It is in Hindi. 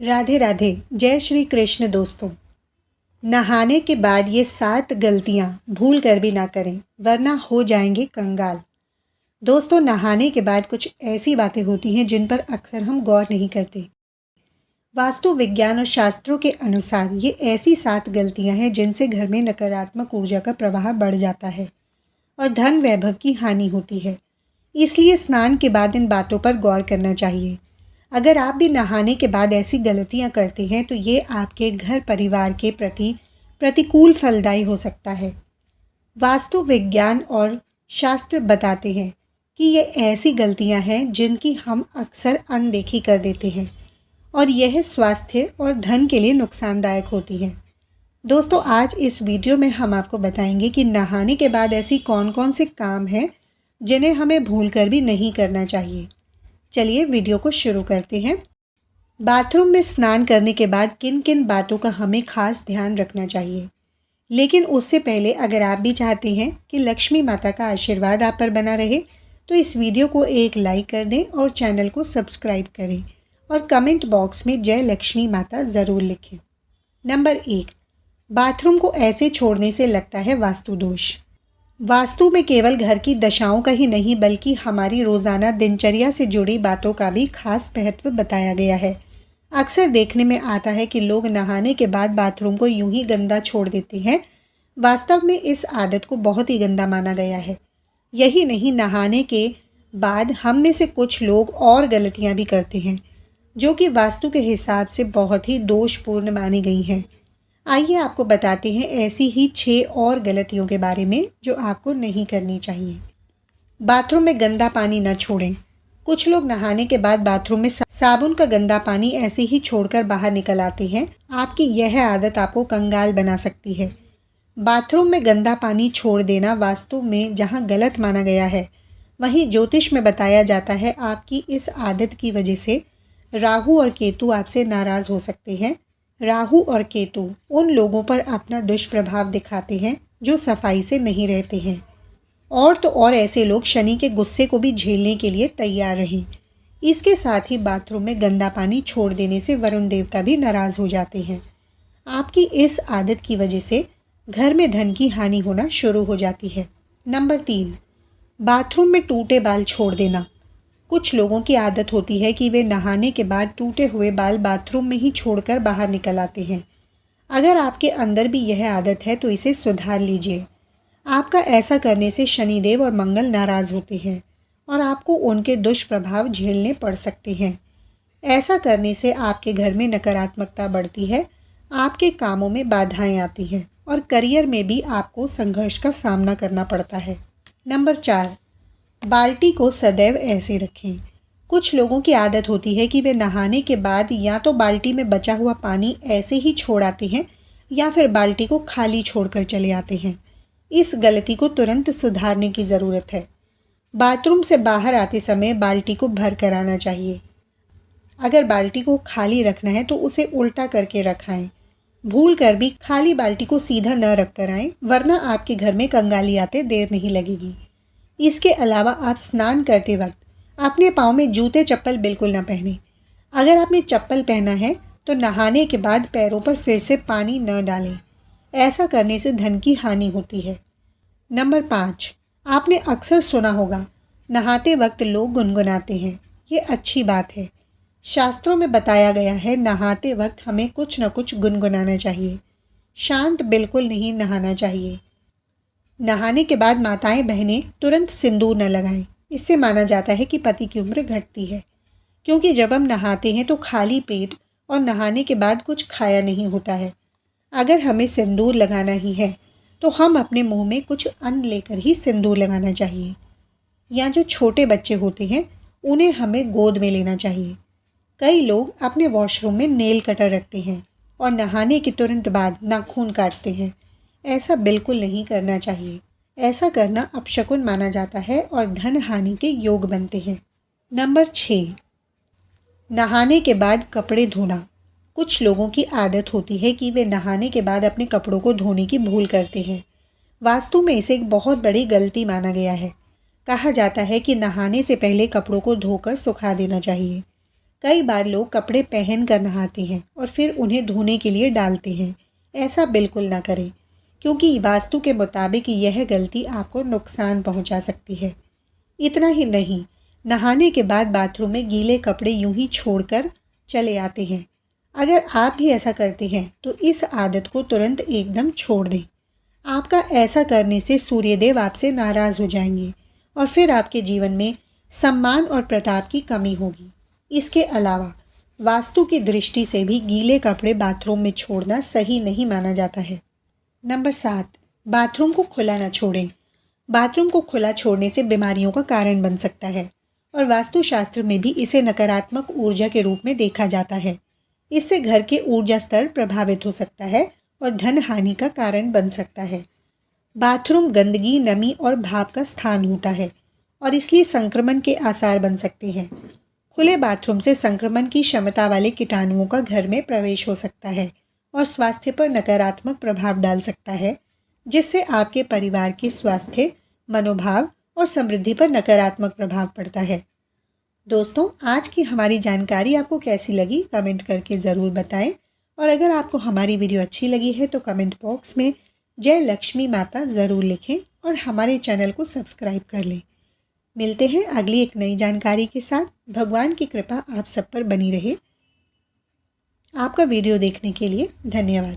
राधे राधे। जय श्री कृष्ण। दोस्तों, नहाने के बाद ये 7 गलतियाँ भूल कर भी ना करें, वरना हो जाएंगे कंगाल। दोस्तों, नहाने के बाद कुछ ऐसी बातें होती हैं जिन पर अक्सर हम गौर नहीं करते। वास्तु विज्ञान और शास्त्रों के अनुसार ये ऐसी 7 गलतियाँ हैं जिनसे घर में नकारात्मक ऊर्जा का प्रवाह बढ़ जाता है और धन वैभव की हानि होती है। इसलिए स्नान के बाद इन बातों पर गौर करना चाहिए। अगर आप भी नहाने के बाद ऐसी गलतियां करते हैं तो ये आपके घर परिवार के प्रति प्रतिकूल फलदायी हो सकता है। वास्तु विज्ञान और शास्त्र बताते हैं कि ये ऐसी गलतियां हैं जिनकी हम अक्सर अनदेखी कर देते हैं और यह स्वास्थ्य और धन के लिए नुकसानदायक होती हैं। दोस्तों, आज इस वीडियो में हम आपको बताएंगे कि नहाने के बाद ऐसी कौन कौन से काम हैं जिन्हें हमें भूलकर भी नहीं करना चाहिए। चलिए वीडियो को शुरू करते हैं। बाथरूम में स्नान करने के बाद किन किन बातों का हमें खास ध्यान रखना चाहिए। लेकिन उससे पहले अगर आप भी चाहते हैं कि लक्ष्मी माता का आशीर्वाद आप पर बना रहे तो इस वीडियो को एक लाइक कर दें और चैनल को सब्सक्राइब करें और कमेंट बॉक्स में जय लक्ष्मी माता ज़रूर लिखें। नंबर 1, बाथरूम को ऐसे छोड़ने से लगता है वास्तु दोष। वास्तु में केवल घर की दशाओं का ही नहीं बल्कि हमारी रोज़ाना दिनचर्या से जुड़ी बातों का भी खास महत्व बताया गया है। अक्सर देखने में आता है कि लोग नहाने के बाद बाथरूम को यूं ही गंदा छोड़ देते हैं। वास्तव में इस आदत को बहुत ही गंदा माना गया है। यही नहीं, नहाने के बाद हम में से कुछ लोग और गलतियां भी करते हैं जो कि वास्तु के हिसाब से बहुत ही दोषपूर्ण मानी गई हैं। आइए आपको बताते हैं ऐसी ही 6 और गलतियों के बारे में जो आपको नहीं करनी चाहिए। बाथरूम में गंदा पानी न छोड़ें। कुछ लोग नहाने के बाद बाथरूम में साबुन का गंदा पानी ऐसे ही छोड़कर बाहर निकल आते हैं। आपकी यह आदत आपको कंगाल बना सकती है। बाथरूम में गंदा पानी छोड़ देना वास्तु में जहां गलत माना गया है, वहीं ज्योतिष में बताया जाता है आपकी इस आदत की वजह से राहु और केतु आपसे नाराज़ हो सकते हैं। राहु और केतु उन लोगों पर अपना दुष्प्रभाव दिखाते हैं जो सफाई से नहीं रहते हैं। और तो और ऐसे लोग शनि के गुस्से को भी झेलने के लिए तैयार रहें। इसके साथ ही बाथरूम में गंदा पानी छोड़ देने से वरुण देवता भी नाराज़ हो जाते हैं। आपकी इस आदत की वजह से घर में धन की हानि होना शुरू हो जाती है। नंबर 3, बाथरूम में टूटे बाल छोड़ देना। कुछ लोगों की आदत होती है कि वे नहाने के बाद टूटे हुए बाल बाथरूम में ही छोड़कर बाहर निकल आते हैं। अगर आपके अंदर भी यह आदत है तो इसे सुधार लीजिए। आपका ऐसा करने से शनिदेव और मंगल नाराज़ होते हैं और आपको उनके दुष्प्रभाव झेलने पड़ सकते हैं। ऐसा करने से आपके घर में नकारात्मकता बढ़ती है, आपके कामों में बाधाएं आती हैं और करियर में भी आपको संघर्ष का सामना करना पड़ता है। नंबर 4, बाल्टी को सदैव ऐसे रखें। कुछ लोगों की आदत होती है कि वे नहाने के बाद या तो बाल्टी में बचा हुआ पानी ऐसे ही छोड़ आते हैं या फिर बाल्टी को खाली छोड़कर चले आते हैं। इस गलती को तुरंत सुधारने की ज़रूरत है। बाथरूम से बाहर आते समय बाल्टी को भर कर आना चाहिए। अगर बाल्टी को खाली रखना है तो उसे उल्टा करके रखाएं। भूल कर भी खाली बाल्टी को सीधा न रख कर आएँ, वरना आपके घर में कंगाली आते देर नहीं लगेगी। इसके अलावा आप स्नान करते वक्त अपने पाँव में जूते चप्पल बिल्कुल ना पहनें। अगर आपने चप्पल पहना है तो नहाने के बाद पैरों पर फिर से पानी न डालें। ऐसा करने से धन की हानि होती है। नंबर 5, आपने अक्सर सुना होगा नहाते वक्त लोग गुनगुनाते हैं। ये अच्छी बात है। शास्त्रों में बताया गया है नहाते वक्त हमें कुछ न कुछ गुनगुनाना चाहिए। शांत बिल्कुल नहीं नहाना चाहिए। नहाने के बाद माताएं बहनें तुरंत सिंदूर न लगाएं। इससे माना जाता है कि पति की उम्र घटती है, क्योंकि जब हम नहाते हैं तो खाली पेट और नहाने के बाद कुछ खाया नहीं होता है। अगर हमें सिंदूर लगाना ही है तो हम अपने मुंह में कुछ अन्न लेकर ही सिंदूर लगाना चाहिए। या जो छोटे बच्चे होते हैं उन्हें हमें गोद में लेना चाहिए। कई लोग अपने वॉशरूम में नेल कटर रखते हैं और नहाने के तुरंत बाद नाखून काटते हैं। ऐसा बिल्कुल नहीं करना चाहिए। ऐसा करना अपशकुन माना जाता है और धन हानि के योग बनते हैं। नंबर 6, नहाने के बाद कपड़े धोना। कुछ लोगों की आदत होती है कि वे नहाने के बाद अपने कपड़ों को धोने की भूल करते हैं। वास्तु में इसे एक बहुत बड़ी गलती माना गया है। कहा जाता है कि नहाने से पहले कपड़ों को धोकर सुखा देना चाहिए। कई बार लोग कपड़े पहन कर नहाते हैं और फिर उन्हें धोने के लिए डालते हैं। ऐसा बिल्कुल ना करें, क्योंकि वास्तु के मुताबिक यह गलती आपको नुकसान पहुंचा सकती है। इतना ही नहीं, नहाने के बाद बाथरूम में गीले कपड़े यूं ही छोड़कर चले आते हैं। अगर आप भी ऐसा करते हैं तो इस आदत को तुरंत एकदम छोड़ दें। आपका ऐसा करने से सूर्यदेव आपसे नाराज़ हो जाएंगे और फिर आपके जीवन में सम्मान और प्रताप की कमी होगी। इसके अलावा वास्तु की दृष्टि से भी गीले कपड़े बाथरूम में छोड़ना सही नहीं माना जाता है। नंबर 7, बाथरूम को खुला ना छोड़ें। बाथरूम को खुला छोड़ने से बीमारियों का कारण बन सकता है और वास्तुशास्त्र में भी इसे नकारात्मक ऊर्जा के रूप में देखा जाता है। इससे घर के ऊर्जा स्तर प्रभावित हो सकता है और धन हानि का कारण बन सकता है। बाथरूम गंदगी, नमी और भाप का स्थान होता है और इसलिए संक्रमण के आसार बन सकते हैं। खुले बाथरूम से संक्रमण की क्षमता वाले कीटाणुओं का घर में प्रवेश हो सकता है और स्वास्थ्य पर नकारात्मक प्रभाव डाल सकता है, जिससे आपके परिवार के स्वास्थ्य, मनोभाव और समृद्धि पर नकारात्मक प्रभाव पड़ता है। दोस्तों, आज की हमारी जानकारी आपको कैसी लगी कमेंट करके ज़रूर बताएं और अगर आपको हमारी वीडियो अच्छी लगी है तो कमेंट बॉक्स में जय लक्ष्मी माता ज़रूर लिखें और हमारे चैनल को सब्सक्राइब कर लें। मिलते हैं अगली एक नई जानकारी के साथ। भगवान की कृपा आप सब पर बनी रहे। आपका वीडियो देखने के लिए धन्यवाद।